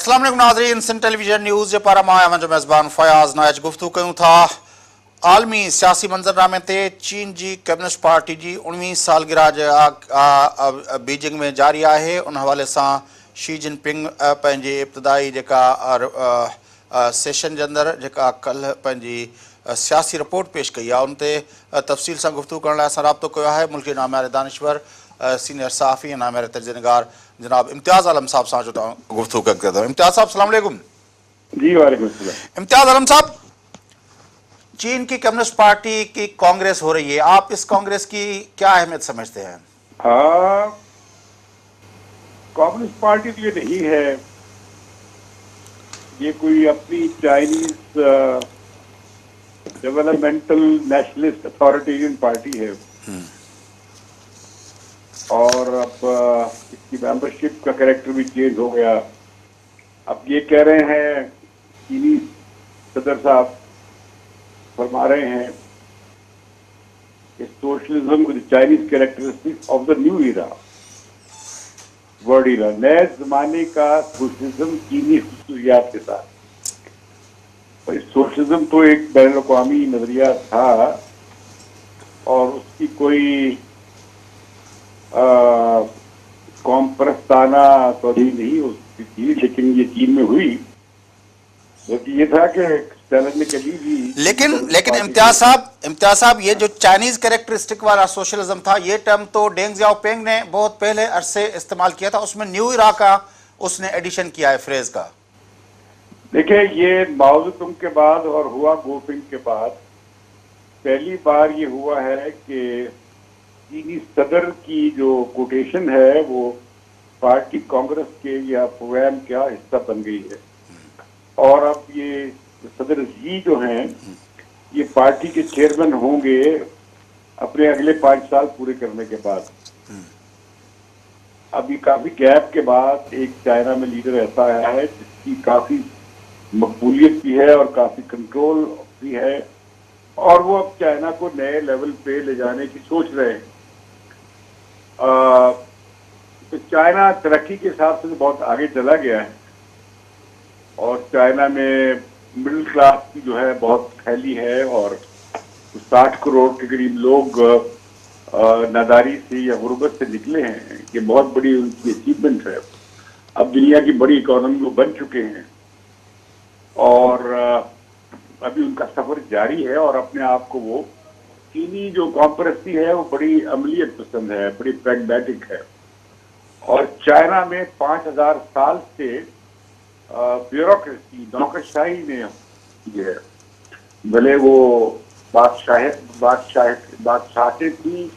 अस्सलाम वालेकुम नाज़रीन, सिंध टेलीविजन न्यूज़ जे पारां मां आहियां मुंहिंजो मेज़बान फयाज़ नाइज। गुफ़्तगू कयूं था आलमी सियासी मंज़रनामे ते चीन जी कम्युनिस्ट पार्टी जी 19वीं सालगिरह बीजिंग में जारी आहे। उन हवाले सां शी जिनपिंग पंहिंजी इब्तिदाई जेका सेशन जे अंदरि जेका कल्ह पंहिंजी सियासी रिपोर्ट पेश कई आहे उन ते तफ़सील सां गुफ़्तगू करण लाइ असां राब्तो कयो आहे मुल्क जे नाम्यारे दानिश्वर सीनियर सहाफ़ी ऐं नाम्यारे तर्जुमेगार जनाब इम्तियाज़ आलम साहब सां जो तव्हां गुफ़्तगू कंदा आहियो। इम्तियाज़ साहब अस्सलाम वालेकुम। जी वालेकुम सलाम। इम्तियाज़ आलम साहब, चीन की कम्युनिस्ट पार्टी की कांग्रेस हो रही है, आप इस कांग्रेस की क्या अहमियत समझते हैं? कम्युनिस्ट पार्टी तो ये नहीं है, ये कोई अपनी Chinese developmental nationalist authoritarian party है और अब इसकी मेंबरशिप का कैरेक्टर भी चेंज हो गया। अब ये कह रहे हैं, चीनी सदर साहब फरमा रहे हैं कि socialism with Chinese characteristics of the new era, world era, नए जमाने का सोशलिज्म चीनी खसूसियात के साथ। और सोशलिज्म तो एक बैन अवी नजरिया था और उसकी कोई कौम परस्ताना तो नहीं होती थी, लेकिन ये चीन में हुई। क्योंकि ये था कि चैलेंज ने कभी भी लेकिन इम्तियाज साहब ये जो चाइनीज कैरेक्टरिस्टिक वाला सोशलिज्म था, ये टर्म तो डेंग ज़ियाओपिंग ने बहुत पहले अरसे इस्तेमाल किया था, उसमें न्यू इरा का उसने एडिशन किया है फ्रेज का। देखिए, ये माओ ज़ेडुंग के बाद और हुआ गोपिंग के बाद पहली बार ये हुआ है कि चीनी सदर की जो कोटेशन है वो पार्टी कांग्रेस के या प्रोग्राम का हिस्सा बन गई है। और अब ये सदर जी जो हैं ये पार्टी के चेयरमैन होंगे अपने अगले 5 साल पूरे करने के बाद। अभी काफी गैप के बाद एक चाइना में लीडर ऐसा आया है जिसकी काफी मकबूलियत भी है और काफी कंट्रोल भी है और वो अब चाइना को नए लेवल पे ले जाने की सोच रहे हैं। तो चाइना तरक्की के हिसाब से बहुत आगे चला गया है और चाइना में मिडिल क्लास की जो है बहुत फैली है और 60 करोड़ के करीब लोग नादारी से या गुर्बत से निकले हैं। ये बहुत बड़ी उनकी अचीवमेंट है। अब दुनिया की बड़ी इकोनॉमी वो बन चुके हैं और अभी उनका सफर जारी है और अपने आप को वो चीनी जो कॉम्परस्ती है वो बड़ी अमलियत पसंद है, बड़ी प्रैग्मेटिक है। और चाइना में 5000 साल से ब्यूरोक्रेसी, नौकरशाही ने की है, भले वो बादशाहें थी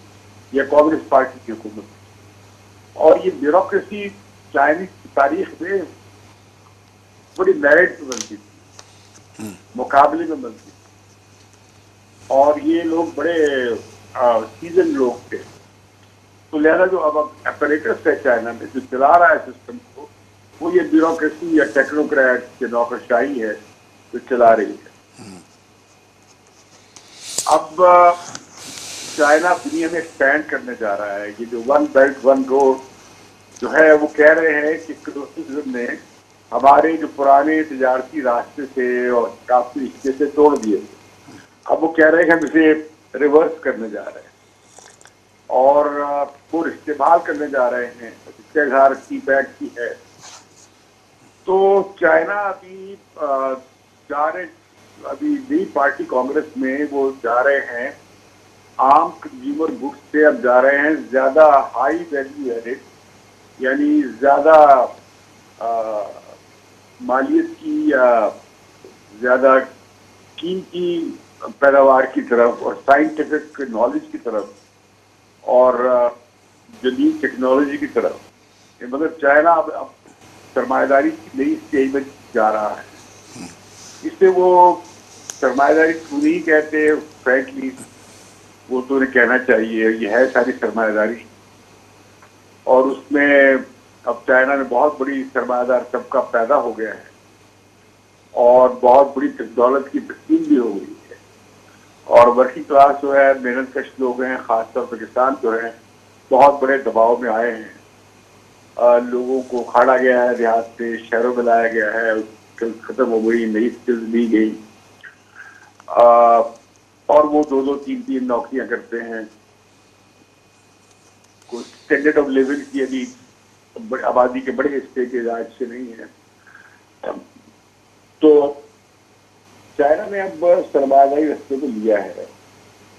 या कांग्रेस पार्टी की हुकूमत। और ये ब्यूरोक्रेसी चाइनीज तारीख में बड़ी मेरिट में बनती थी, मुकाबले में बनती थी और ये लोग बड़े सीजन लोग थे। तो लिहाजा जो अब ऑपरेटर्स है चाइना में जो चला रहा है सिस्टम को, वो ये ब्यूरोक्रेसी या टेक्नोक्रेट की नौकरशाही है जो चला रही है। अब चाइना दुनिया में एक्सपैंड करने जा रहा है। ये जो वन बेल्ट वन रोड जो है वो कह रहे हैं कि क्लोसिज्म ने हमारे जो पुराने तजारती रास्ते थे और काफी रिश्ते से तोड़ दिए थे। अब वो कह रहे हैं कि हम इसे रिवर्स करने जा रहे हैं और वो इस्तेमाल करने जा रहे हैं। इसका इजहार की बैक की है। तो चाइना अभी नई पार्टी कांग्रेस में वो जा रहे हैं आम कंज्यूमर गुड्स से, अब जा रहे हैं ज्यादा हाई वैल्यू एडेड यानी ज्यादा मालियत की या ज्यादा कीमती पैदावार की तरफ और साइंटिफिक नॉलेज की तरफ और जदीद टेक्नोलॉजी की तरफ। मतलब चाइना अब सरमायादारी की नई स्टेज में जा रहा है। इससे वो सरमायादारी क्यों नहीं कहते, फ्रैंकली वो तो उन्हें कहना चाहिए, ये है सारी सरमायादारी। और उसमें अब चाइना में बहुत बड़ी सरमायादार तबका पैदा हो गया है और बहुत बड़ी दौलत की तकसीम भी हो गई है और वर्किंग क्लास जो है, मेहनत कश लोग हैं, खासतौर पर किसान जो हैं, बहुत बड़े दबाव में आए हैं। لوگوں کو کھاڑا گیا ہے، دیہات سے شہروں میں لایا گیا ہے، ختم ہو گئی، نئی اسکلز لی گئی، اور وہ 2-2 3-3 نوکریاں کرتے ہیں. کوئی اسٹینڈرڈ آف لیونگ کی ابھی آبادی کے بڑے حصے کے علاج سے نہیں ہے. تو چائنا نے اب سرمایہ داری رستے کو لیا ہے،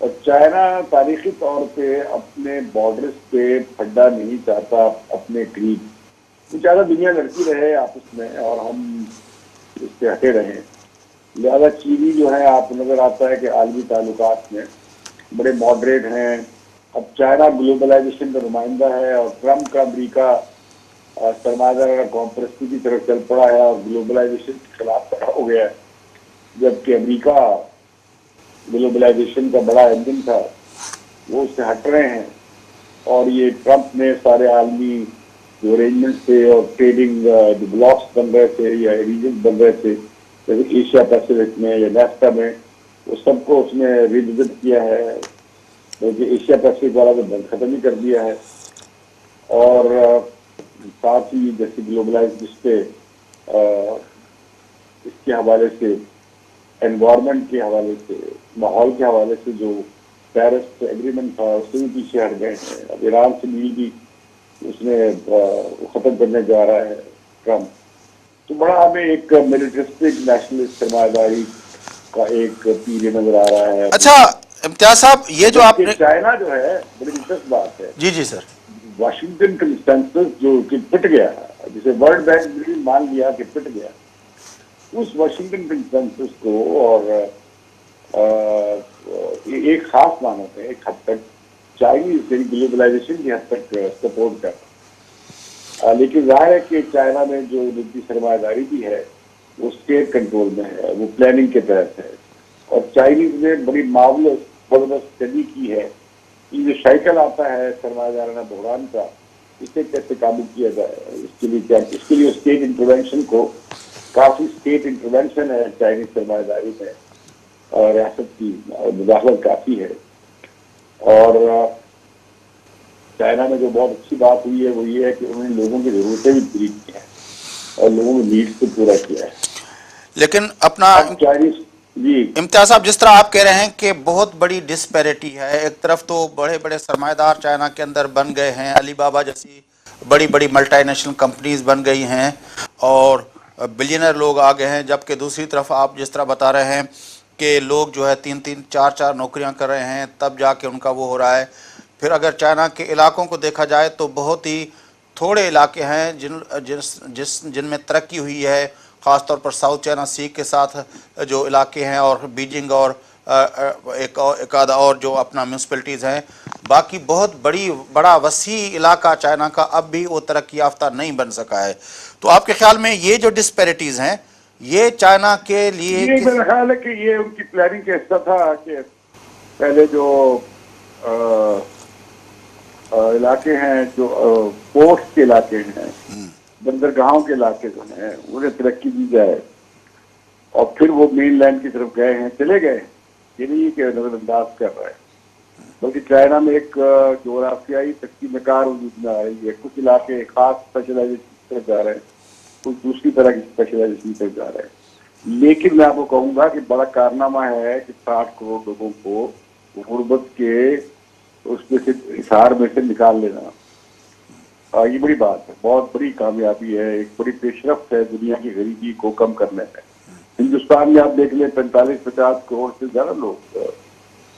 اور چائنا تاریخی طور پہ اپنے بارڈرز پہ پھڈا نہیں چاہتا اپنے قریب. وہ چاہتا دنیا لڑتی رہے آپس میں اور ہم اس سے ہٹے رہیں. لہٰذا چینی جو ہے آپ نظر آتا ہے کہ عالمی تعلقات میں بڑے ماڈریٹ ہیں. اب چائنا گلوبلائزیشن کا نمائندہ ہے، اور ٹرمپ کا امریکہ سرمایہ دارانہ کانپرستی کی طرف چل پڑا ہے اور گلوبلائزیشن کے خلاف کھڑا ہو گیا ہے. جبکہ امریکہ گلوبلائزیشن کا بڑا انجن تھا، وہ اس سے ہٹ رہے ہیں. اور یہ ٹرمپ نے سارے عالمی جو ارینجمنٹ تھے اور ٹریڈنگ جو بلاکس بن رہے تھے یا ریجن بن رہے تھے جیسے ایشیا پیسفک میں یا نیفٹا میں، وہ سب کو اس نے ریوزٹ کیا ہے، بلکہ ایشیا پیسفک والا تو بند ختم ہی کر دیا ہے. اور ساتھ ہی جیسے گلوبلائز جس پہ اس کے حوالے سے انوائرمنٹ کے حوالے سے ماحول کے حوالے سے جو پیرس ایگریمنٹ تھا اس سے بھی پیچھے ہٹ گئے ہیں. اب ایران سے ڈیل بھی اس نے ختم کرنے جا رہا ہے ٹرمپ. تو بڑا ہمیں ایک ملٹرسٹک نیشنلسٹ سرمایہ داری کا ایک پیریڈ نظر آ رہا ہے. اچھا امتیاز صاحب، یہ جو آپ نے چائنا جو ہے بڑی دلچسپ بات ہے. جی جی سر. واشنگٹن کنسنسس جو کہ پٹ گیا، جسے ورلڈ بینک بھی مان لیا کہ پٹ گیا، اس واشنگٹن کنسنسس کو اور ایک خاص معنوں میں ایک حد تک چائنیز گلوبلائزیشن کی حد تک سپورٹ کر. لیکن ظاہر ہے کہ چائنا میں جو نجی سرمایہ داری بھی ہے وہ اسٹیٹ کنٹرول میں ہے، وہ پلاننگ کے تحت ہے. اور چائنیز نے بڑی معاولت زبردست اسٹڈی کی ہے کہ جو سائیکل آتا ہے سرمایہ دارانہ بحران کا، اسے کیسے قابو کیا جائے. اس کے لیے اسٹیٹ انٹروینشن کو کافی اسٹیٹ انٹروینشن ہے چائنیز سرمایہ داری میں، اور ریاست کی مداخلت کافی ہے. اور چائنا میں جو بہت اچھی بات ہوئی ہے وہ یہ ہے کہ انہوں نے لوگوں کی ضرورتیں بھی پوری کی ہیں اور لوگوں کی نیڈس کو پورا کیا ہے. لیکن اپنا چائنیز جی امتیاز صاحب، جس طرح آپ کہہ رہے ہیں کہ بہت بڑی ڈسپیرٹی ہے، ایک طرف تو بڑے بڑے سرمایہ دار چائنا کے اندر بن گئے ہیں، علی بابا جیسی بڑی بڑی ملٹی نیشنل کمپنیز بن گئی ہیں اور بلینئر لوگ آ گئے ہیں، جبکہ دوسری طرف آپ جس طرح بتا رہے ہیں کہ لوگ جو ہے 3-3 4-4 نوکریاں کر رہے ہیں تب جا کے ان کا وہ ہو رہا ہے. پھر اگر چائنا کے علاقوں کو دیکھا جائے تو بہت ہی تھوڑے علاقے ہیں جن میں ترقی ہوئی ہے، خاص طور پر ساؤتھ چائنا سی کے ساتھ جو علاقے ہیں اور بیجنگ اور ایک آدھا اور جو اپنا میونسپلٹیز ہیں. باقی بہت بڑا وسیع علاقہ چائنا کا اب بھی وہ ترقی یافتہ نہیں بن سکا ہے. تو آپ کے خیال میں یہ جو ڈسپیرٹیز ہیں یہ چائنا کے لیے میرا خیال ہے کہ یہ ان کی پلاننگ کا حصہ تھا کہ پہلے جو علاقے ہیں، جو پورٹس کے علاقے ہیں، بندرگاہوں کے علاقے جو ہیں، انہیں ترقی دی جائے. اور پھر وہ مین لینڈ کی طرف گئے ہیں، چلے گئے. یہ نہیں کہ نظر انداز کر رہے ہیں، بلکہ چائنا میں ایک جغرافیائی تقسیم کار وجود میں آ رہی ہے. کچھ علاقے خاص اسپیشلائزیشن کی طرف جا رہے ہیں، کچھ دوسری طرح کی اسپیشلائزیشن کی طرف جا رہے ہیں. لیکن میں آپ کو کہوں گا کہ بڑا کارنامہ ہے کہ 60 کروڑ لوگوں کو غربت کے اس میں سے حصار میں سے نکال لینا. یہ بڑی بات ہے، بہت بڑی کامیابی ہے، ایک بڑی پیش رفت ہے دنیا کی غریبی کو کم کرنے میں. ہندوستان میں آپ دیکھ لیں 45-50 کروڑ سے زیادہ لوگ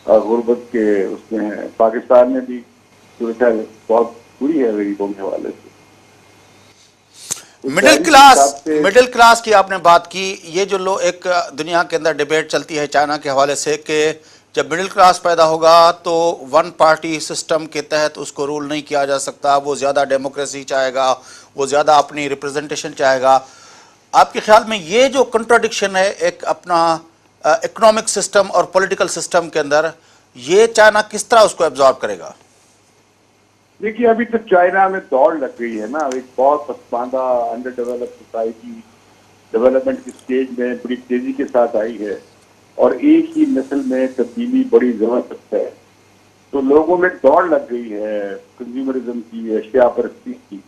غربت کے اس میں ہیں. پاکستان میں بھی صورتحال بہت بری ہے غریبوں کے حوالے سے. مڈل کلاس کی آپ نے بات کی. یہ جو لوگ ایک دنیا کے اندر ڈیبیٹ چلتی ہے چائنا کے حوالے سے کہ جب مڈل کلاس پیدا ہوگا تو ون پارٹی سسٹم کے تحت اس کو رول نہیں کیا جا سکتا، وہ زیادہ ڈیموکریسی چاہے گا، وہ زیادہ اپنی ریپرزنٹیشن چاہے گا. آپ کے خیال میں یہ جو کنٹراڈکشن ہے ایک اپنا اکنامک سسٹم اور پولیٹیکل سسٹم کے اندر، یہ چائنا کس طرح اس کو ایبزارب کرے گا؟ دیکھیے ابھی تو چائنا میں دوڑ لگ گئی ہے نا، ایک بہت پسماندہ انڈر ڈیولپ سوسائٹی ڈیولپمنٹ کی سٹیج میں بڑی تیزی کے ساتھ آئی ہے، اور ایک ہی نسل میں تبدیلی بڑی زبردست ہے. تو لوگوں میں دوڑ لگ گئی ہے کنزیومرزم کی، اشیاء پرستی کی.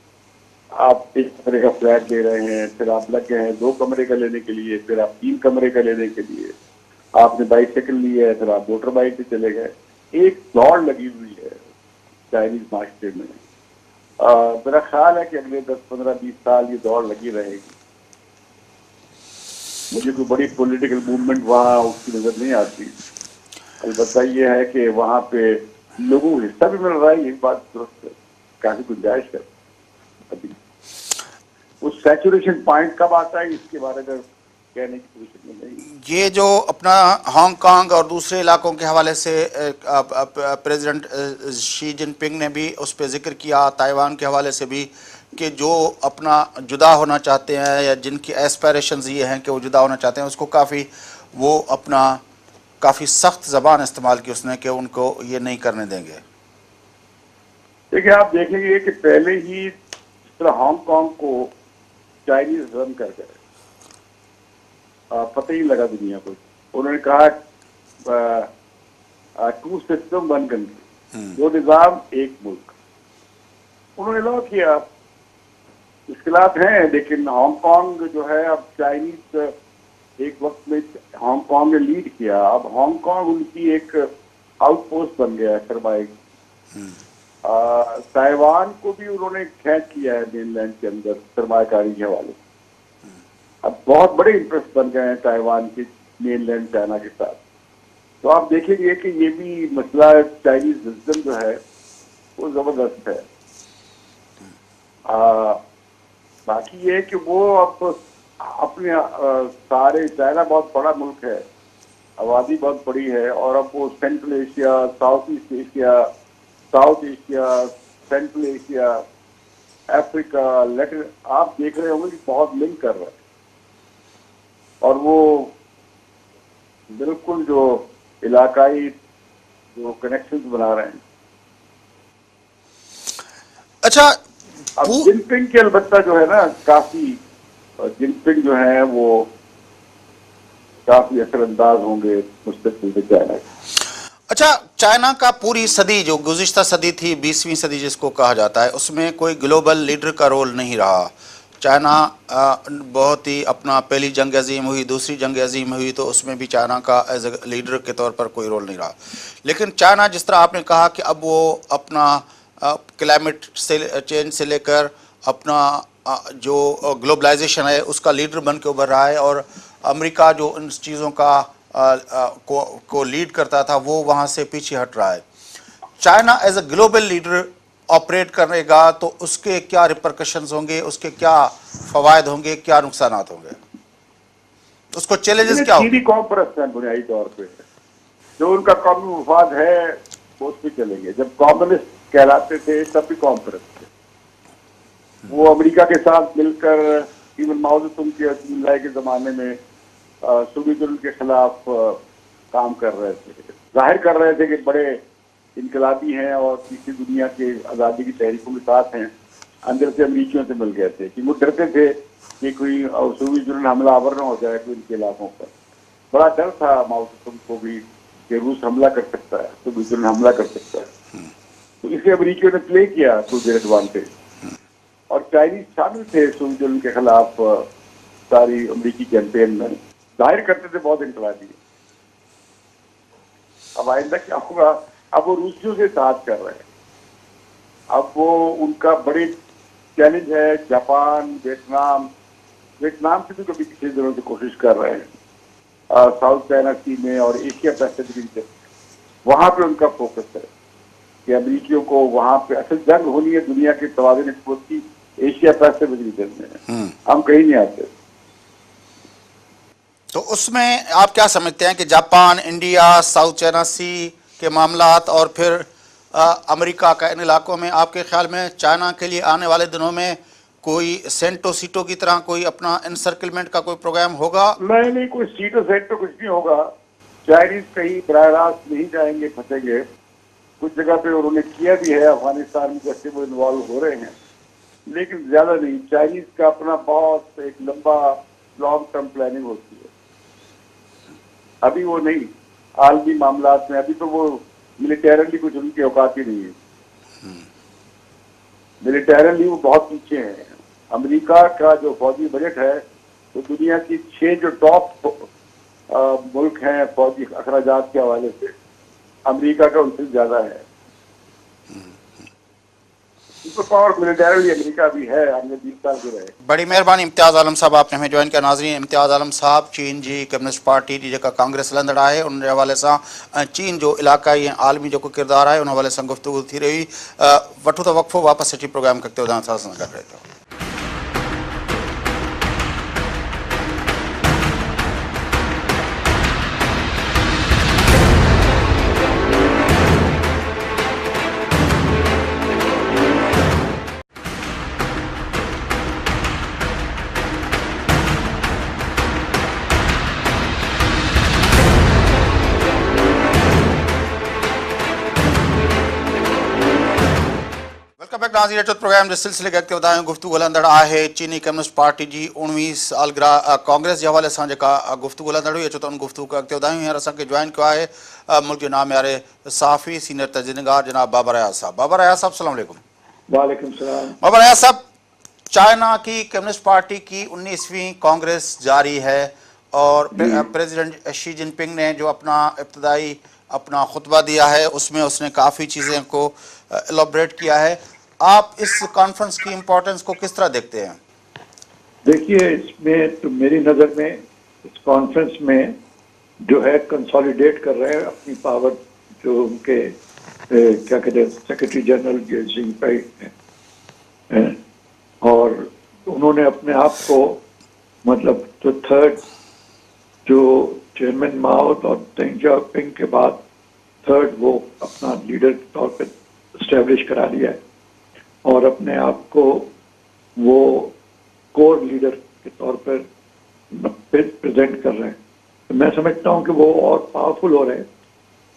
آپ 1 کمرے کا فلیٹ لے رہے ہیں، پھر آپ لگ گئے ہیں 2 کمرے کا لینے کے لیے، پھر آپ 3 کمرے کا لینے کے لیے، آپ نے بائک سائیکل لی ہے، پھر آپ موٹر بائک پہ چلے گئے. ایک دوڑ لگی ہوئی ہے چائنیز معاشرے میں. میرا خیال ہے کہ اگلے 10-15-20 سال یہ دوڑ لگی رہے گی. مجھے کوئی بڑی پولیٹیکل موومنٹ وہاں اس کی نظر نہیں آتی. البتہ یہ ہے کہ وہاں پہ لوگوں کو حصہ بھی مل رہا ہے، یہ بات درست ہے، کافی گنجائش ہے. ابھی اس سیچوریشن پوائنٹ کب آتا ہے اس کے بارے میں کہنے کی پوزیشن میں نہیں. یہ جو اپنا ہانگ کانگ اور دوسرے علاقوں کے حوالے سے پریزیڈنٹ شی جن پنگ نے بھی اس پہ ذکر کیا، تائیوان کے حوالے سے بھی، کہ جو اپنا جدا ہونا چاہتے ہیں یا جن کی ایسپائریشنز یہ ہیں کہ وہ جدا ہونا چاہتے ہیں، اس کو وہ اپنا کافی سخت زبان استعمال کی اس نے کہ ان کو یہ نہیں کرنے دیں گے. دیکھیں آپ دیکھیں گے کہ پہلے ہی جس طرح ہانگ کانگ کو چائنیز رن کر گئے، پتہ ہی لگا دنیا کو. انہوں نے کہا 2 سسٹم 1 کنٹری، 2 نظام 1 ملک. انہوں نے لو کیا. مشکلات ہیں لیکن ہانگ کانگ جو ہے اب چائنیز ایک وقت میں ہانگ کانگ نے لیڈ کیا، اب ہانگ کانگ ان کی ایک آؤٹ پوسٹ بن گیا ہے سرمایہ. تائیوان کو بھی انہوں نے کھینچ لیا ہے مین لینڈ کے اندر سرمایہ کاری کے حوالے سے. اب بہت بڑے انٹرسٹ بن گئے ہیں تائیوان کے مین لینڈ چائنا کے ساتھ. تو آپ دیکھیں گے کہ یہ بھی مسئلہ چائنیز وزڈم جو ہے وہ زبردست ہے. باقی یہ ہے کہ وہ اب اپنے سارے چائنا بہت بڑا ملک ہے، آبادی بہت بڑی ہے، اور اب وہ Central Asia, South East Asia, South Asia, Central Asia, افریقہ، لیٹن، آپ دیکھ رہے ہوں گے کہ بہت لنک کر رہا ہے. اور وہ بالکل جو علاقائی جو کنیکشنز بنا رہے ہیں. اچھا، اب جن پنگ کے البتہ جو ہے نا کافی، جن پنگ جو ہیں وہ کافی اثر انداز ہوں گے مستقبل میں چائنا کے. اچھا، چائنا کا پوری صدی جو گزشتہ صدی تھی، 20ویں صدی جس کو کہا جاتا ہے، اس میں کوئی گلوبل لیڈر کا رول نہیں رہا. چائنا بہت ہی اپنا پہلی جنگ عظیم ہوئی، دوسری جنگ عظیم ہوئی، تو اس میں بھی چائنا کا ایز اے لیڈر کے طور پر کوئی رول نہیں رہا. لیکن چائنا جس طرح آپ نے کہا کہ اب وہ اپنا کلائمیٹ چینج سے لے کر اپنا جو گلوبلائزیشن ہے اس کا لیڈر بن کے ابھر رہا ہے، اور امریکہ جو ان چیزوں کا کو لیڈ کرتا تھا وہ وہاں سے پیچھے ہٹ رہا ہے. China as a global leader operate کرے گا تو اس کے کیا ریپرکشنز ہوں گے، اس کے کیا فوائد ہوں گے، کیا نقصانات ہوں گے، اس کو چیلنجز کیا ہوں گے؟ 3 قوم پرست ہیں بنیادی طور پہ. جو ان کا قومی مفاد ہے وہ اس پہ چلیں گے. جب کامسٹ کہلاتے تھے تب بھی قوم پرست تھے. وہ امریکہ کے ساتھ مل کر ایون ماؤ زے تونگ کے رسول اللہ کے زمانے میں سوویت یونین کے خلاف کام کر رہے تھے. ظاہر کر رہے تھے کہ بڑے انقلابی ہیں اور تیسری دنیا کے آزادی کی تحریکوں کے ساتھ ہیں. اندر سے امریکیوں سے مل گئے تھے کہ وہ ڈرتے تھے کہ کوئی سوویت یونین حملہ آور نہ ہو جائے کوئی ان کے علاقوں پر. بڑا ڈر تھا ماؤ زے تونگ کو بھی کہ روس حملہ کر سکتا ہے، سوویت یونین حملہ کر سکتا ہے. تو اسے امریکیوں نے پلے کیا ٹو دیئر ایڈوانٹیج. اور چائنیز شامل تھے سوویت یونین کے خلاف ساری امریکی کیمپین میں. ظاہر کرتے تھے بہت انقلابی. اب آئندہ کیا ہوگا؟ اب وہ روسیوں سے ساتھ کر رہے ہیں. اب وہ ان کا بڑے چیلنج ہے. جاپان، ویتنام سے بھی کبھی کسی دنوں سے کوشش کر رہے ہیں ساؤتھ چائنا سی میں اور ایشیا پیسفک ریجن. وہاں پہ ان کا فوکس ہے کہ امریکیوں کو وہاں پہ اصل جنگ ہونی ہے دنیا کے توازن قوت کی ایشیا پیسفک ریجن میں. ہم کہیں نہیں آتے. تو اس میں آپ کیا سمجھتے ہیں کہ Japan, India, south China Sea کے معاملات اور پھر امریکہ کا ان علاقوں میں آپ کے خیال میں چائنا کے لیے آنے والے دنوں میں کوئی سینٹو سیٹو کی طرح کوئی اپنا انسرکلمنٹ کا کوئی پروگرام ہوگا؟ نہیں، کوئی سیٹو سیٹ تو کچھ نہیں ہوگا. چائنیز کہیں براہ راست نہیں جائیں گے، پھنسیں گے. کچھ جگہ پہ انہوں نے کیا بھی ہے، افغانستان میں جیسے وہ انوالو ہو رہے ہیں، لیکن زیادہ نہیں. چائنیز کا اپنا بہت ایک لمبا لانگ ٹرم پلاننگ ہوتی ہے. ابھی وہ نہیں عالمی معاملات میں، ابھی تو وہ ملیٹیرلی کچھ ان کی اوقات ہی نہیں ہے. ملیٹیرلی وہ بہت پیچھے ہیں. امریکہ کا جو فوجی بجٹ ہے وہ دنیا کی 6 جو ٹاپ ملک ہیں فوجی اخراجات کے حوالے سے، امریکہ کا ان سے زیادہ ہے. سپر پاور ملیٹریلی امریکہ بھی ہے، ہم نے 20 سال کے رہے. بڑی مہربانی امتیاز عالم صاحب، آپ نے ہمیں جوائن کیا. ناظرین، امتیاز عالم صاحب چین جی کمیونسٹ پارٹی جی جا کانگریس لندڑ ہے، ان حوالے سے چین جو علاقائی ऐं عالمی جو کردار ہے ان حوالے سے گفتگو تھی رہی. وٹھو تو وقفو، واپس اچھی پروگرام کرتے ہو ساں گڈ رہے تو. ناظرین اچھو پروگرام کے سلسلے کے اॻिते वधायूं. गुफ़्तगू हलंदड़ आहे चीनी कम्युनिस्ट पार्टी जी 19वीं सालगिरह कांग्रेस जे हवाले सां जेका गुफ़्तगू हलंदड़ हुई. अचो त उन गुफ़्तगू खे अॻिते वधायूं. हींअर असांखे जॉइन कयो आहे मुल्क जे नामियारे सहाफ़ी सीनियर तजदीदगार जनाब बाबर अयाज़ साहब. बाबर अयाज़ साहब अस्सलाम वालेकुम. वालेकुम सलाम. बाबर अयाज़ साहब, चाइना की कम्युनिस्ट पार्टी की 19वीं कांग्रेस जारी है और प्रेसिडेंट शी जिनपिंग ने जो अपना खुतबा दिया है उसमें उसने काफ़ी चीज़ें को एलोबरेट किया है. आप इस कॉन्फ्रेंस की इम्पोर्टेंस को किस तरह देखते हैं? देखिए, इसमें तो मेरी नज़र में इस कॉन्फ्रेंस में जो है कंसोलिडेट कर रहे हैं अपनी पावर, जो उनके क्या कहते हैं सेक्रेटरी जनरल जिनपिंग हैं, और उन्होंने अपने आप को मतलब जो थर्ड जो चेयरमैन माओ और डेंग जियाओपिंग के बाद थर्ड वो अपना लीडर के तौर पर इस्टेब्लिश करा लिया है और अपने आप को वो कोर लीडर के तौर पर प्रेजेंट कर रहे हैं. तो मैं समझता हूं कि वो और पावरफुल हो रहे हैं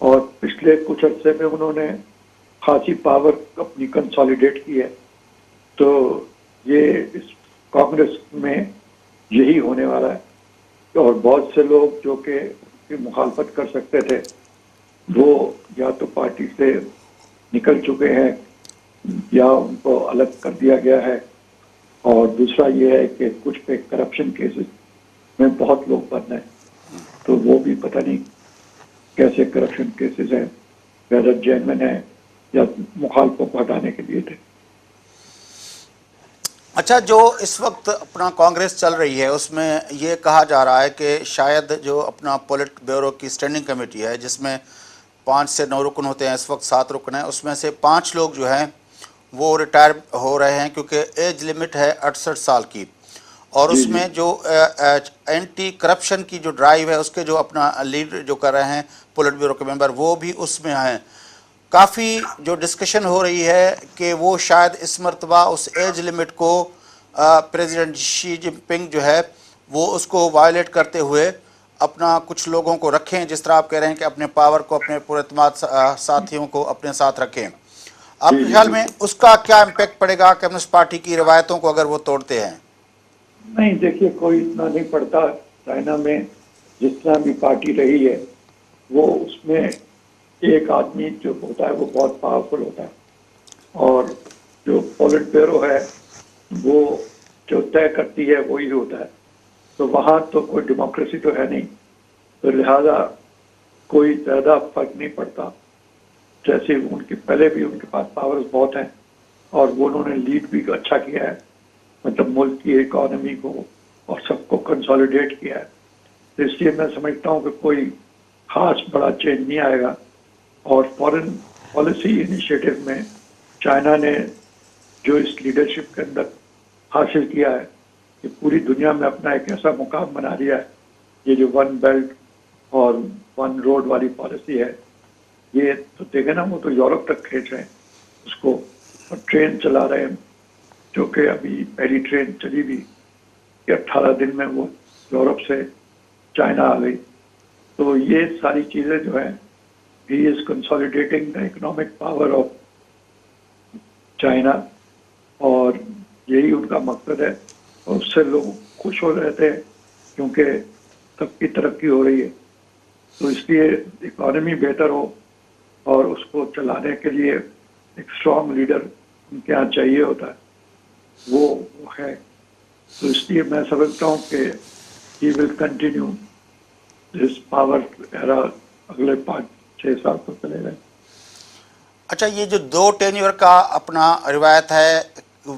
और पिछले कुछ अर्से में उन्होंने खासी पावर अपनी कंसोलिडेट की है. तो ये इस कांग्रेस में यही होने वाला है और बहुत से लोग जो कि मुखालफत कर सकते थे वो या तो पार्टी से निकल चुके हैं या उनको अलग कर दिया गया है. और दूसरा ये है कि कुछ पे करप्शन केसेस में बहुत लोग बन हैं, तो वो भी पता नहीं कैसे करप्शन केसेस हैं, वेदर जेन्युइन है या मुखालफों को हटाने के लिए थे. अच्छा, जो इस वक्त अपना कांग्रेस चल रही है उसमें ये कहा जा रहा है कि शायद जो अपना पोलिट ब्यूरो की स्टैंडिंग कमेटी है जिसमें 5 से 9 रुकन होते हैं, इस वक्त 7 रुकन हैं, उसमें से 5 लोग जो हैं वो रिटायर हो रहे हैं क्योंकि एज लिमिट है 68 साल की. और उसमें जो एंटी करप्शन की जो ड्राइव है उसके जो अपना लीड जो कर रहे हैं पोलिट ब्यूरो के मेंबर वो भी उसमें हैं. काफ़ी जो डिस्कशन हो रही है कि वो शायद इस मरतबा उस एज लिमिट को प्रेसिडेंट शी जिनपिंग जो है वो उसको वायलेट करते हुए अपना कुछ लोगों को रखें, जिस तरह आप कह रहे हैं कि अपने पावर को अपने पुरएतमाद साथियों को अपने साथ रखें. आपके ख्याल में उसका क्या इम्पैक्ट पड़ेगा कम्युनिस्ट पार्टी की रिवायतों को अगर वो तोड़ते हैं? नहीं, देखिए कोई इतना नहीं पड़ता. चाइना में जिस तरह भी पार्टी रही है वो उसमें एक आदमी जो होता है वो बहुत पावरफुल होता है और जो पोलिट ब्यूरो है वो जो तय करती है वही होता है. तो वहाँ तो कोई डेमोक्रेसी तो है नहीं, तो लिहाजा कोई ज़्यादा फर्क नहीं पड़ता. जैसे उनके पहले भी उनके पास पावर्स बहुत हैं और वो उन्होंने लीड भी अच्छा किया है, मतलब मुल्क की इकोनॉमी को और सबको कंसोलिडेट किया है. तो इसलिए मैं समझता हूँ कि कोई खास बड़ा चेंज नहीं आएगा. और फॉरेन पॉलिसी इनिशिएटिव में चाइना ने जो इस लीडरशिप के अंदर हासिल किया है कि पूरी दुनिया में अपना एक ऐसा मुकाम बना लिया है. ये जो वन बेल्ट और वन रोड वाली पॉलिसी है, ये तो देखे ना, वो तो यूरोप तक खींच रहे हैं उसको और ट्रेन चला रहे हैं, जो कि अभी पहली ट्रेन चली भी कि 18 दिन में वो यूरोप से चाइना आ गई. तो ये सारी चीज़ें जो हैं, he is consolidating the economic power of China और यही उनका मकसद है और उससे लोग खुश हो रहे थे क्योंकि सबकी तरक्की हो रही है. तो इसलिए इकोनॉमी बेहतर हो और उसको चलाने के लिए एक स्ट्रॉन्ग लीडर उनके यहाँ चाहिए होता है, वो है تو اس لیے میں سمجھتا ہوں کہ ہی ول کنٹینیو دس پاور ایرا اگلے 5-6 سال تک چلے گئے. اچھا، یہ جو 2 ٹینیور کا اپنا روایت ہے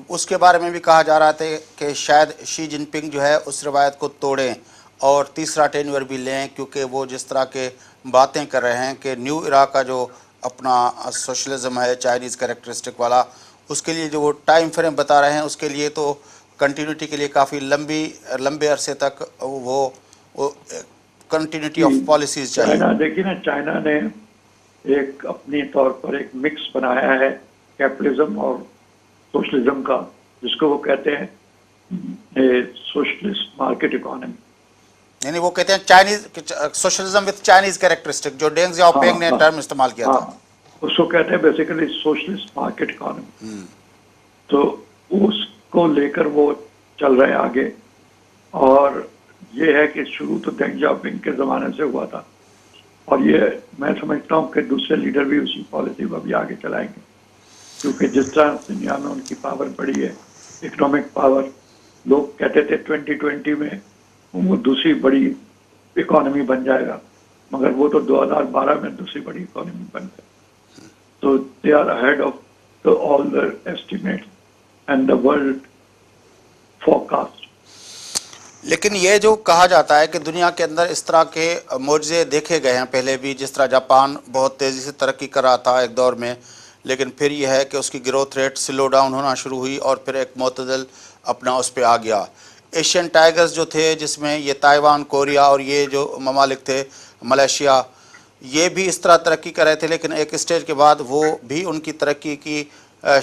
اس کے بارے میں بھی کہا جا رہا تھا کہ شاید شی جن پنگ جو ہے اس روایت کو توڑیں اور تیسرا ٹینیور بھی لیں، کیونکہ وہ جس طرح کے باتیں کر رہے ہیں کہ نیو ایرا کا جو اپنا سوشلزم ہے چائنیز کریکٹرسٹک والا، اس کے لیے جو وہ ٹائم فریم بتا رہے ہیں اس کے لیے تو کنٹینیوٹی کے لیے کافی لمبے عرصے تک وہ کنٹینیوٹی آف پالیسیز چاہیے. چائنا دیکھیے نا، چائنا نے ایک اپنی طور پر ایک مکس بنایا ہے کیپٹلزم اور سوشلزم کا، جس کو وہ کہتے ہیں سوشلسٹ مارکیٹ اکانومی. یعنی وہ کہتے ہیں Chinese socialism with Chinese characteristic, جو ڈینگ زیاؤ پینگ نے ٹرم استعمال کیا تھا. اس کو کہتے ہیں بیسیکلی سوشلسٹ مارکیٹ اکانومی. تو اس کو لے کر وہ چل رہے آگے، اور یہ ہے کہ شروع تو ڈینگ زیاؤ پینگ کے زمانے سے ہوا تھا، اور یہ میں سمجھتا ہوں کہ دوسرے لیڈر بھی اسی پالیسی کو ابھی آگے چلائیں گے، کیونکہ جس طرح دنیا میں ان کی پاور بڑی ہے، اکنامک پاور، لوگ کہتے تھے 2020 میں وہ دوسری بڑی اکانومی بن جائے گا، مگر وہ تو 2012 میں دوسری بڑی اکانومی بن گئی. تو they are ahead of all the estimate and the world forecast. لیکن یہ جو کہا جاتا ہے کہ دنیا کے اندر اس طرح کے معجزے دیکھے گئے ہیں پہلے بھی، جس طرح جاپان بہت تیزی سے ترقی کر رہا تھا ایک دور میں، لیکن پھر یہ ہے کہ اس کی گروتھ ریٹ سلو ڈاؤن ہونا شروع ہوئی اور پھر ایک معتدل اپنا اس پہ آ گیا. ایشین ٹائیگرز جو تھے، جس میں یہ تائیوان، کوریا اور یہ جو ممالک تھے، ملیشیا، یہ بھی اس طرح ترقی کر رہے تھے، لیکن ایک اسٹیج کے بعد وہ بھی ان کی ترقی کی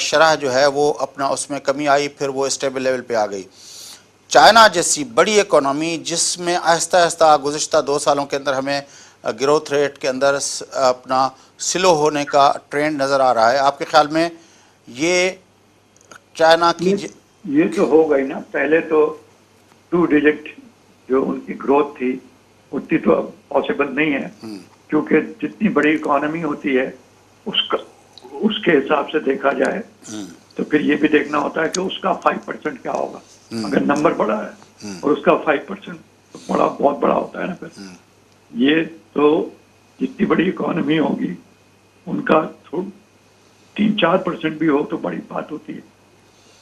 شرح جو ہے وہ اپنا اس میں کمی آئی، پھر وہ اسٹیبل لیول پہ آ گئی. چائنا جیسی بڑی اکانومی جس میں آہستہ آہستہ گزشتہ 2 سالوں کے اندر ہمیں گروتھ ریٹ کے اندر اپنا سلو ہونے کا ٹرینڈ نظر آ رہا ہے، آپ کے خیال میں یہ چائنا کی یہ تو ہو گئی نا. پہلے تو 2 ڈیجٹ جو ان کی گروتھ تھی اتنی تو اب پاسبل نہیں ہے، کیونکہ جتنی بڑی اکانومی ہوتی ہے اس کے حساب سے دیکھا جائے تو پھر یہ بھی دیکھنا ہوتا ہے کہ اس کا 5% کیا ہوگا. اگر نمبر بڑا ہے اور اس کا 5% تو بہت بڑا ہوتا ہے نا. پھر یہ تو جتنی بڑی اکانومی ہوگی ان کا 3-4% بھی ہو تو بڑی بات ہوتی ہے.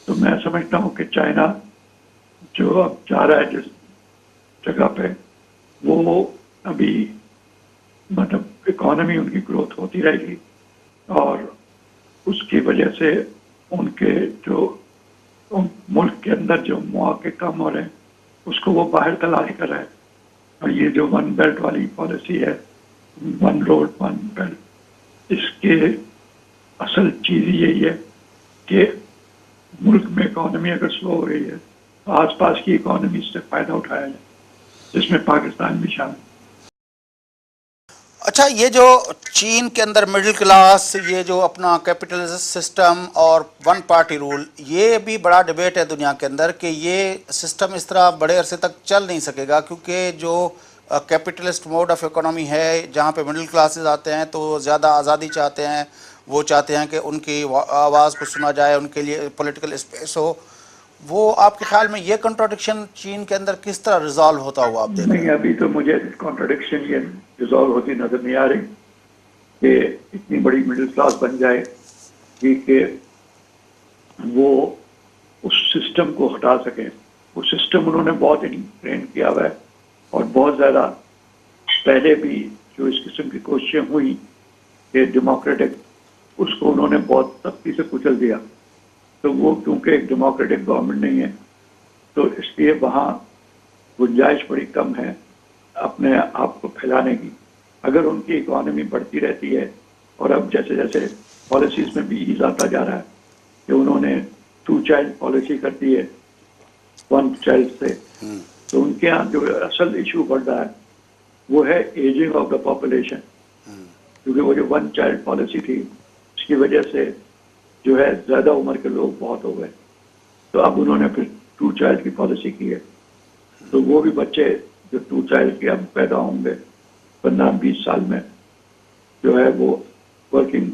تو میں سمجھتا ہوں کہ چائنا جو اب جا رہا ہے جس جگہ پہ، وہ ابھی مطلب اکانومی ان کی گروتھ ہوتی رہے گی، اور اس کی وجہ سے ان کے جو ملک کے اندر جو مواقع کم ہو رہے ہیں اس کو وہ باہر تلاش کر رہے ہیں. اور یہ جو 1 بیلٹ والی پالیسی ہے، 1 روڈ 1 بیلٹ، اس کے اصل چیز یہی ہے کہ ملک میں اکانومی اگر سلو ہو رہی ہے تو آس پاس کی اکانومی سے فائدہ اٹھایا جائے، جس میں پاکستان بھی شامل. اچھا، یہ جو چین کے اندر مڈل کلاس، یہ جو اپنا کیپٹلزم سسٹم اور 1 پارٹی رول، یہ بھی بڑا ڈیبیٹ ہے دنیا کے اندر کہ یہ سسٹم اس طرح بڑے عرصے تک چل نہیں سکے گا، کیونکہ جو کیپٹلسٹ موڈ آف اکانومی ہے جہاں پہ مڈل کلاسز آتے ہیں تو زیادہ آزادی چاہتے ہیں، وہ چاہتے ہیں کہ ان کی آواز کو سنا جائے، ان کے لیے پولیٹیکل اسپیس ہو. وہ آپ کے خیال میں یہ کنٹراڈکشن چین کے اندر کس طرح ریزالو ہوتا ہوا آپ دیکھ رہے ہیں؟ نہیں، ابھی تو مجھے کنٹراڈکشن یہ ریزالو ہوتی نظر نہیں آ رہی کہ اتنی بڑی مڈل کلاس بن جائے کہ وہ اس سسٹم کو ہٹا سکیں. وہ سسٹم انہوں نے بہت ٹرین کیا ہوا ہے، اور بہت زیادہ پہلے بھی جو اس قسم کی کوششیں ہوئی کہ ڈیموکریٹک، اس کو انہوں نے بہت سختی سے کچل دیا. تو وہ کیونکہ ایک ڈیموکریٹک گورنمنٹ نہیں ہے تو اس لیے وہاں گنجائش بڑی کم ہے اپنے آپ کو پھیلانے کی. اگر ان کی اکانومی بڑھتی رہتی ہے، اور اب جیسے جیسے پالیسیز میں بھی ایز آتا جا رہا ہے کہ انہوں نے 2 چائلڈ پالیسی کر دی ہے 1 چائلڈ سے، تو ان کے ہاں جو اصل ایشو بڑھ رہا ہے وہ ہے ایجنگ آف دا پاپولیشن. کیونکہ وہ جو 1 چائلڈ پالیسی تھی اس کی وجہ سے جو ہے زیادہ عمر کے لوگ بہت ہو گئے، تو اب انہوں نے پھر 2 چائلڈ کی پالیسی کی ہے. تو وہ بھی بچے جو 2 چائلڈ کے اب پیدا ہوں گے 15-20 سال میں، جو ہے وہ ورکنگ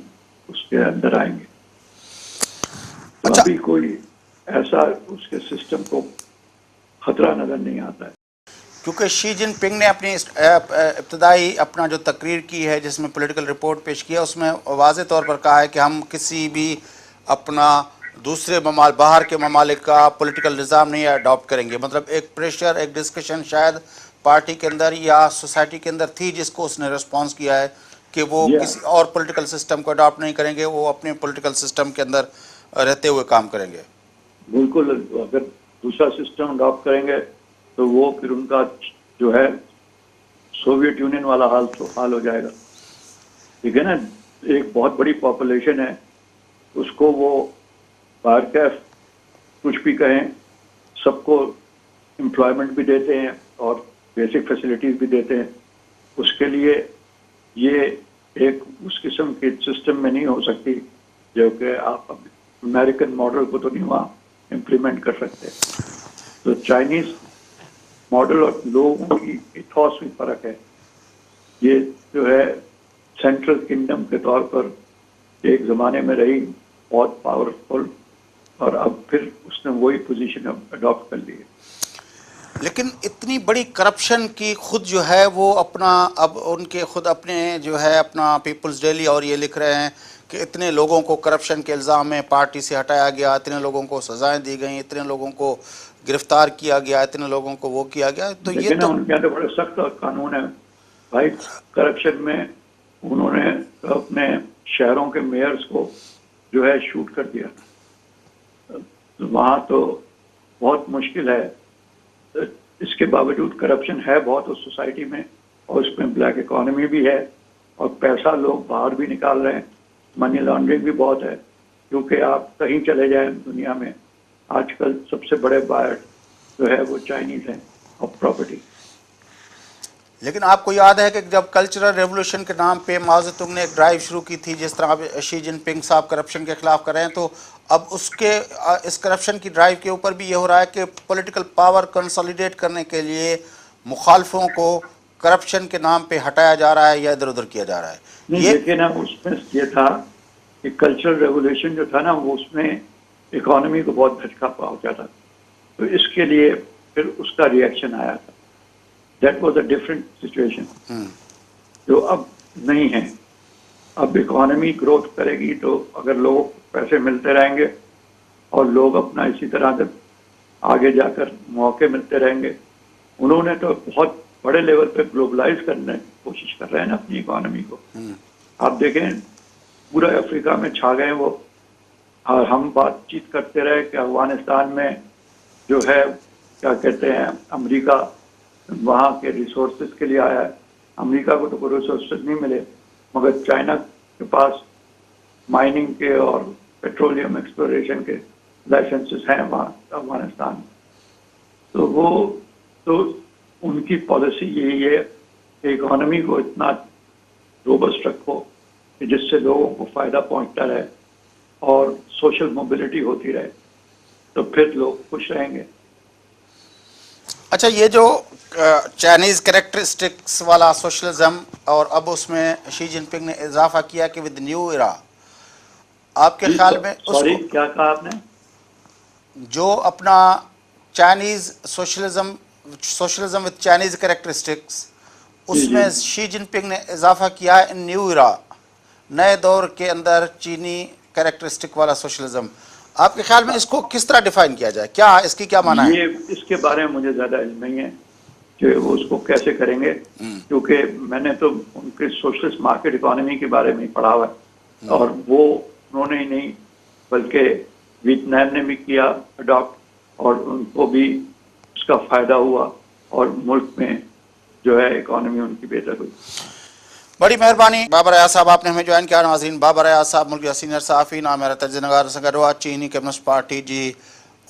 اس کے اندر آئیں گے. تو ابھی کوئی ایسا اس کے سسٹم کو खतरा नजर नहीं आता है। क्योंकि शी जिनपिंग ने अपनी इब्तदाई अपना जो तकरीर की है जिसमें पॉलिटिकल रिपोर्ट पेश किया उसमें वाज़े तौर पर कहा है कि हम किसी भी अपना दूसरे बाहर के ममालिक का पॉलिटिकल निज़ाम नहीं अडॉप्ट करेंगे। मतलब एक प्रेशर, एक डिस्कशन शायद पार्टी के अंदर या सोसाइटी के अंदर थी जिसको उसने रिस्पॉन्स किया है कि वो किसी और पॉलिटिकल सिस्टम को अडॉप्ट नहीं करेंगे, वो अपने पॉलिटिकल सिस्टम के अंदर रहते हुए काम करेंगे। बिल्कुल, अगर दूसरा सिस्टम अडॉप्ट करेंगे तो वो फिर उनका जो है सोवियत यूनियन वाला हाल हो जाएगा। ठीक है ना, एक बहुत बड़ी पॉपुलेशन है, उसको वो बाहर का कुछ भी कहें, सबको एम्प्लॉयमेंट भी देते हैं और बेसिक फैसिलिटीज भी देते हैं। उसके लिए ये एक उस किस्म के सिस्टम में नहीं हो सकती जो कि आप अमेरिकन मॉडल को तो नहीं वहाँ इम्प्लीमेंट कर सकते। तो चाइनीज मॉडल और लोगों की इथॉस में फर्क है। ये जो है सेंट्रल किंगडम के तौर पर एक ज़माने में रही बहुत पावरफुल, और अब फिर उसने वही पोजीशन अडॉप्ट कर ली है। लेकिन इतनी बड़ी करप्शन की खुद जो है वो अपना, अब उनके खुद अपने जो है अपना पीपल्स डेली और ये लिख रहे हैं कि इतने लोगों को करप्शन के इल्ज़ाम में पार्टी से हटाया गया, इतने लोगों को सजाएं दी गई, इतने लोगों को गिरफ्तार किया गया, इतने लोगों को वो किया गया। तो ये तो उनके यहाँ तो बड़े सख्त कानून है भाई। करप्शन में उन्होंने अपने शहरों के मेयर्स को जो है शूट कर दिया। तो वहाँ तो बहुत मुश्किल है। इसके बावजूद करप्शन है बहुत उस सोसाइटी में, और उसमें ब्लैक इकोनॉमी भी है और पैसा लोग बाहर भी निकाल रहे हैं। मनी लॉन्ड्रिंग भी बहुत है, क्योंकि आप कहीं चले जाएं दुनिया में आजकल सबसे बड़े बायर जो है वो चाइनीज हैं ऑफ प्रॉपर्टी। लेकिन आपको याद है कि जब कल्चरल रेवोल्यूशन के नाम पे माओ ज़ेडुंग ने एक ड्राइव शुरू की थी, जिस तरह अब शी जिनपिंग साहब करप्शन के खिलाफ कर रहे हैं, तो अब उसके इस करप्शन की ड्राइव के ऊपर भी ये हो रहा है कि पॉलिटिकल पावर कंसोलिडेट करने के लिए मुखालफों को करप्शन के नाम पे हटाया जा रहा है या इधर उधर किया जा रहा है। नहीं, देखिए ना, उसमें ये था कि कल्चरल रेवोल्यूशन जो था ना, वो उसमें इकोनॉमी को बहुत झटका पहुंचा था, तो इसके लिए फिर उसका रिएक्शन आया था। That was a different situation जो अब नहीं है। अब इकोनॉमी ग्रोथ करेगी तो अगर लोगों को पैसे मिलते रहेंगे और लोग अपना इसी तरह से आगे जाकर मौके मिलते रहेंगे। उन्होंने तो बहुत बड़े लेवल पे ग्लोबलाइज करने की कोशिश कर रहे हैं ना अपनी इकोनॉमी को। आप देखें पूरा अफ्रीका में छा गए वो, और हम बातचीत करते रहे कि अफगानिस्तान में जो है क्या कहते हैं अमेरिका वहाँ के रिसोर्सेज के लिए आया है। अमेरिका को तो कोई रिसोर्सेज नहीं मिले, मगर चाइना के पास माइनिंग के और पेट्रोलियम एक्सप्लोरेशन के लाइसेंसेस हैं वहाँ अफगानिस्तान। तो वो तो उनकी पॉलिसी यही है कि इकोनॉमी को इतना रोबस्ट रखो कि जिससे लोगों को फ़ायदा पहुंचता रहे और सोशल मोबिलिटी होती रहे, तो फिर लोग खुश रहेंगे। अच्छा, ये जो चाइनीज़ कैरेक्टरिस्टिक्स वाला सोशलिज्म, और अब उसमें शी जिनपिंग ने इजाफा किया कि विद न्यू एरा, आपके ख्याल में सॉरी क्या कहा आपने? जो अपना Chinese socialism with Chinese characteristics, उसमें शी जिनपिंग ने इजाफा किया है इन न्यू एरा, नए दौर के अंदर चीनी कैरेक्टरिस्टिक वाला सोशलिज्म। आपके ख्याल में इसको किस तरह डिफाइन किया जाए, क्या इसकी क्या माना है? ये इसके बारे में मुझे ज़्यादा इल्म नहीं है कि वो उसको कैसे करेंगे, क्योंकि मैंने तो उनके सोशलिस्ट मार्केट इकोनॉमी के बारे में पढ़ा हुआ है, और वो उन्होंने ही नहीं बल्कि वियतनाम ने भी किया अडॉप्ट, और उनको भी उसका फ़ायदा हुआ और मुल्क में जो है इकोनॉमी उनकी बेहतर हुई। बड़ी मेहरबानी बाबर अयाज साहब, आपने हमें ज्वाइन किया। नाज़रीन, बाबर अयाज साहब मुल्क जा सीनियर सहाफ़ी, नाम मेरा तर्जनगार सां गॾु आहे। चीनी कम्युनिस्ट पार्टी जी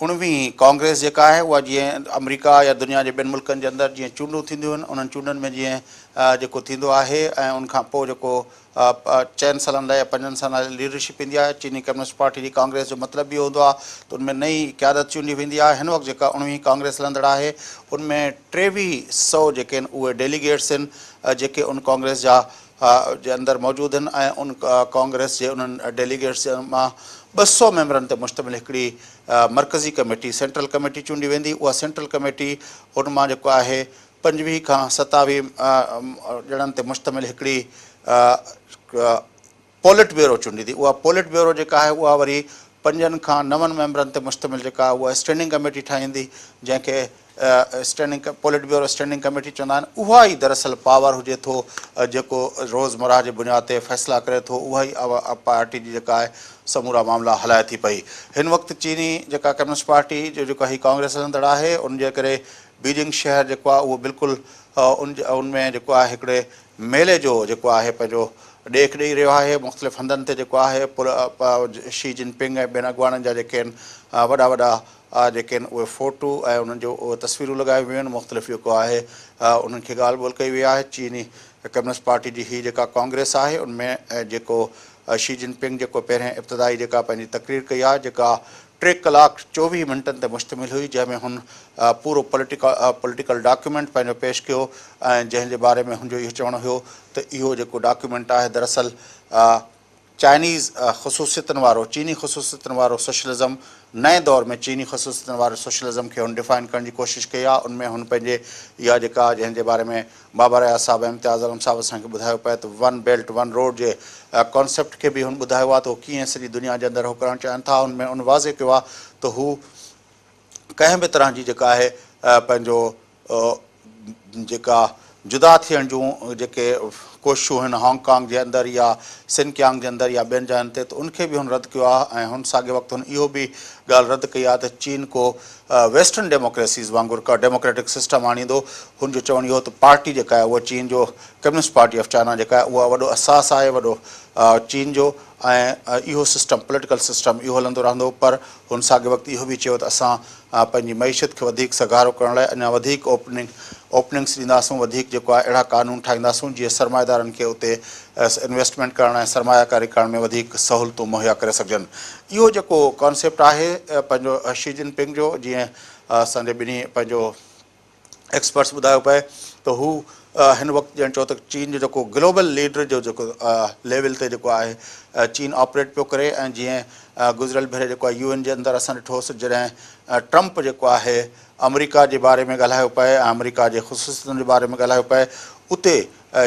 19वीं कांग्रेस जेका आहे उहा जीअं अमेरिका या दुनिया जे ॿियनि मुल्कनि जे अंदरि जीअं चूंडूं थींदियूं आहिनि, उन्हनि चूंडनि में जीअं जेको थींदो आहे ऐं उनखां पोइ जेको 4 सालनि लाइ या 5 सालनि लाइ लीडरशिप ईंदी आहे। चीनी कम्युनिस्ट पार्टी जी कांग्रेस जो मतिलबु इहो हूंदो आहे त उनमें नई क़यादत चूंडी वेंदी आहे। हिन वक़्तु जेका 19वीं कांग्रेस हलंदड़ आहे उनमें 2300 जेके आहिनि उहे डेलीगेट्स आहिनि जेके उन कांग्रेस जा जे अंदरि मौजूदु आहिनि ऐं उन कांग्रेस जे उन्हनि डेलीगेट्स मां 200 मेंबरनि ते मुश्तमिल हिकिड़ी मरकज़ी कमेटी सेंट्रल कमेटी चूंडी वेंदी। उहा सेंट्रल कमेटी उन मां जेको आहे 25 खां 27 ॼणनि ते मुश्तमिल हिकिड़ी पोलिट ब्यूरो चूंडी थी। उहा पोलिट ब्यूरो जेका आहे उहा वरी 5 खां 9 मेंबरनि ते मुश्तमिल जेका उहा स्टैंडिंग कमेटी ठाहींदी, जंहिंखे पोलिट ब्यूरो स्टैंडिंग कमेटी चवंदा आहिनि। उहा ई दरअसल पावर हुजे थो जेको रोज़मर्रा जे बुनियाद ते फ़ैसिला करे थो। उहा ई पार्टी जी जेका आहे समूरा मामला हलाए थी पई। हिन वक़्तु चीनी जेका कम्युनिस्ट पार्टी जो जेका हीअ कांग्रेस हलंदड़ आहे, उनजे करे बीजिंग शहर जेको आहे उहो बिल्कुलु उनमें जेको आहे हिकिड़े मेले जो जेको आहे पंहिंजो ॾेख ॾेई रहियो आहे। मुख़्तलिफ़ हंधनि ते जेको आहे शी जिनपिंग ऐं ॿियनि अॻुवाननि जा जेके आहिनि वॾा वॾा जेके आहिनि उहे फ़ोटू ऐं उन्हनि जो उहे तस्वीरूं लॻायूं वियूं आहिनि। मुख़्तलिफ़ जेको आहे उन्हनि खे ॻाल्हि ॿोल कई वई आहे। चीनी कम्युनिस्ट पार्टी जी हीअ जेका कांग्रेस आहे उनमें जेको शी जिनपिंग जेको पहिरें इब्तिदाई जेका पंहिंजी तक़रीर कई आहे, जेका 3 कलाक 24 मिंटनि ते मुश्तमिल हुई, जंहिंमें हुन पूरो पॉलिटिकल डॉक्यूमेंट पंहिंजो पेश कयो ऐं जंहिंजे बारे में हुनजो इहो चवणु हुयो त इहो जेको डॉक्यूमेंट आहे दरअसल चाइनीज़ ख़ुसूसियतनि वारो चीनी ख़ुसूसियतनि वारो सोशलिज़म, नए दौर में चीनी ख़ुसूसियतनि वारे सोशलिज़म खे हुन डिफाइन करण जी कोशिशि कई आहे। उनमें हुन पंहिंजे इहा जेका जंहिंजे बारे में बाबर अयाज़ साहब ऐं इम्तियाज़ आलम साहब असांखे ॿुधायो पिए त 1 बेल्ट 1 रोड जे कॉन्सेप्ट खे बि हुन ॿुधायो आहे त उहो कीअं सॼी दुनिया जे अंदरि उहो करणु चाहिनि था। हुनमें उन वाज़े कयो आहे त हू कंहिं बि तरह जी जेका आहे पंहिंजो जेका जुदा थियण जूं जेके कोशिशूं आहिनि हांगकांग जे अंदरि या सिनकियांग जे अंदरि या ॿियनि जॻहियुनि ते, त उनखे बि हुन रद्द कयो आहे। ऐं हुन साॻे वक़्तु हुन इहो बि ॻाल्हि रद्द कई आहे त चीन को वेस्टर्न डेमोक्रेसीज़ वांगुरु का डेमोक्रेटिक सिस्टम आणींदो। हुनजो चवणु इहो त पार्टी जेका आहे उहा चीन जो कम्युनिस्ट पार्टी ऑफ चाइना जेका आहे उहा वॾो असास आहे वॾो चीन जो, ऐं इहो सिस्टम पॉलिटिकल सिस्टम इहो हलंदो रहंदो। पर हुन साॻे वक़्तु इहो बि चयो त असां पंहिंजी मईशत खे वधीक सगारो करण लाइ अञा वधीक ओपनिंग्स ॾींदासूं, वधीक जेको आहे अहिड़ा कानून ठाहींदासूं जीअं सरमाएदारनि खे उते इन्वेस्टमेंट करण ऐं सरमायाकारी करण में वधीक सहूलियतूं मुहैया करे सघजनि। इहो जेको कॉन्सेप्ट आहे पंहिंजो शी जिनपिंग जो, जीअं असांजे ॿिन्ही पंहिंजो एक्सपर्ट्स ॿुधायो पए त हू हिन वक़्तु ॼण चओ त चीन जो जेको ग्लोबल लीडर जो जेको लेवल ते जेको आहे चीन ऑपरेट पियो करे। ऐं जीअं गुज़िरियल भेरे जेको आहे UN जे अंदरि असां ॾिठोसीं जॾहिं ट्रंप जेको आहे अमेरिका जे बारे में ॻाल्हायो पए ऐं अमेरिका जे ख़ुसूसियतुनि जे बारे में ॻाल्हायो पए, उते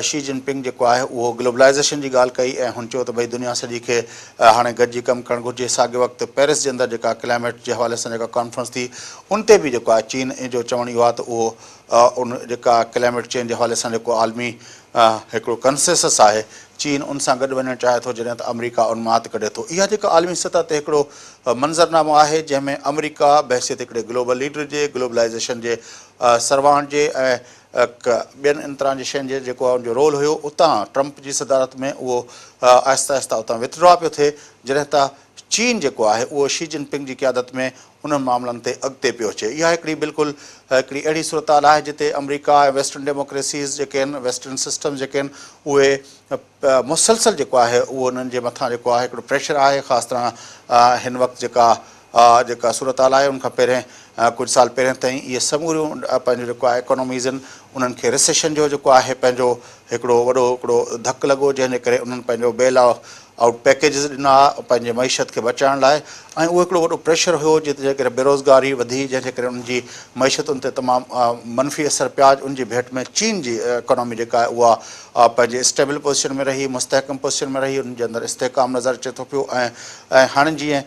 शी जिनपिंग जेको आहे उहो ग्लोबलाइज़ेशन जी ॻाल्हि कई ऐं हुन चयो त भई दुनिया सॼी खे हाणे गॾिजी कमु करणु घुरिजे। साॻे वक़्तु पेरिस जे अंदरि जेका क्लाइमेट जे हवाले सां जेका कॉन्फ्रेंस थी उन ते बि जेको आहे चीन जो चवणु इहो आहे त उहो उन जेका क्लाइमेट चेंज जे हवाले सां जेको आलमी हिकिड़ो कंसेंसस आहे, चीन उन सां गॾु वञणु चाहे थो जॾहिं त अमेरिका उन मां हथु कढे थो। इहा जेका आलमी सतह ते हिकिड़ो मंज़रनामो आहे जंहिंमें अमेरिका बहसियत हिकिड़े ग्लोबल लीडर जे, ग्लोबलाइज़ेशन जे सरवाण जे ऐं ॿियनि इन तरह जी शयुनि जे जेको आहे उनजो रोल हुयो, उतां ट्रंप जी सदारत में उहो आहिस्ता आहिस्ता उतां विथड्रॉ पियो थिए, जॾहिं त चीन जेको आहे उहो शी जिनपिंग जी क़यादत में उन्हनि मामलनि ते अॻिते पियो अचे। इहा हिकिड़ी बिल्कुलु हिकिड़ी अहिड़ी सूरत हाल आहे जिते अमेरिका ऐं वेस्टर्न डेमोक्रेसीज़ जेके आहिनि, वेस्टर्न सिस्टम्स जेके आहिनि, उहे मुसलसल जेको आहे उहो उन्हनि जे मथां जेको आहे हिकिड़ो प्रेशर आहे। ख़ासि तरह हिन वक़्तु जेका सूरत हाल आहे उनखां पहिरें कुझु साल पहिरें ताईं इहे समूरियूं पंहिंजो जेको आहे इकोनॉमीज़ आहिनि उन्हनि खे रिसेशन जो जेको आहे पंहिंजो हिकिड़ो वॾो हिकिड़ो धकु लॻो, जंहिंजे करे उन्हनि पंहिंजो बेल आउट पैकेजिस ॾिना पंहिंजे मईशत खे बचाइण लाइ। ऐं उहो हिकिड़ो वॾो प्रेशर हुयो जंहिंजे करे बेरोज़गारी वधी, जंहिंजे करे उन्हनि जी मईशतुनि ते तमामु मनफ़ी असरु पिया। उनजी भेट में चीन जी इकोनॉमी जेका आहे उहा पंहिंजे स्टेबल पोज़ीशन में रही, मुस्तहकम पोज़ीशन में रही, उनजे अंदरि इस्तेहकाम नज़र अचे थो पियो। ऐं हाणे जीअं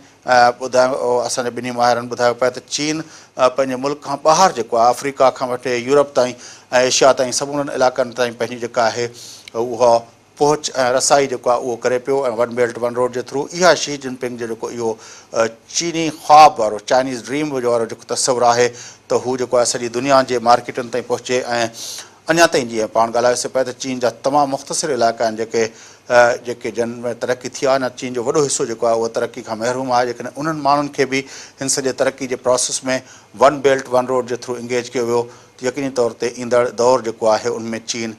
ॿुधायो असांजे ॿिन्ही माहिरनि ॿुधायो पिया त चीन पंहिंजे मुल्क खां ॿाहिरि जेको आहे अफ्रीका खां वठी यूरोप ताईं ऐं एशिया ताईं सभिनीनि इलाइक़नि ताईं पंहिंजी जेका आहे उहा पहुच ऐं रसाई जेको आहे उहो करे पियो। ऐं 1 बेल्ट 1 रोड जे थ्रू इहा शी जिनपिंग जो जेको इहो चीनी ख़्वाब वारो चाइनीज़ ड्रीम वारो जेको तस्वुरु आहे त हू जेको आहे सॼी दुनिया जे मार्केटुनि ताईं पहुचे। ऐं अञा ताईं जीअं पाण ॻाल्हायोसीं पिया त चीन जा तमामु मुख़्तसिर इलाइक़ा आहिनि जेके जिन में तरक़ी थी आहे, न चीन जो वॾो हिसो जेको आहे उहो तरक़ी खां महरूम आहे। जेकॾहिं उन्हनि माण्हुनि खे बि हिन सॼे तरक़ी जे प्रोसेस में 1 बेल्ट 1 रोड जे थ्रू इंगेज कयो वियो त यकीनी तौर ते ईंदड़ दौरु जेको आहे उनमें चीन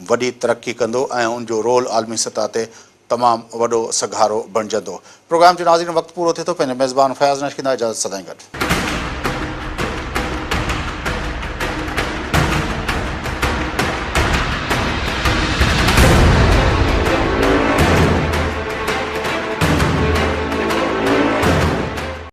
वॾी तरक़ी कंदो ऐं उनजो रोल आलमी सतह ते तमामु वॾो सघारो बणिजंदो। प्रोग्राम जो नाज़रीन वक़्तु पूरो थिए थो। पंहिंजे मेज़बान फयाज़ नशकींदा इजाज़त सदाईं गॾु।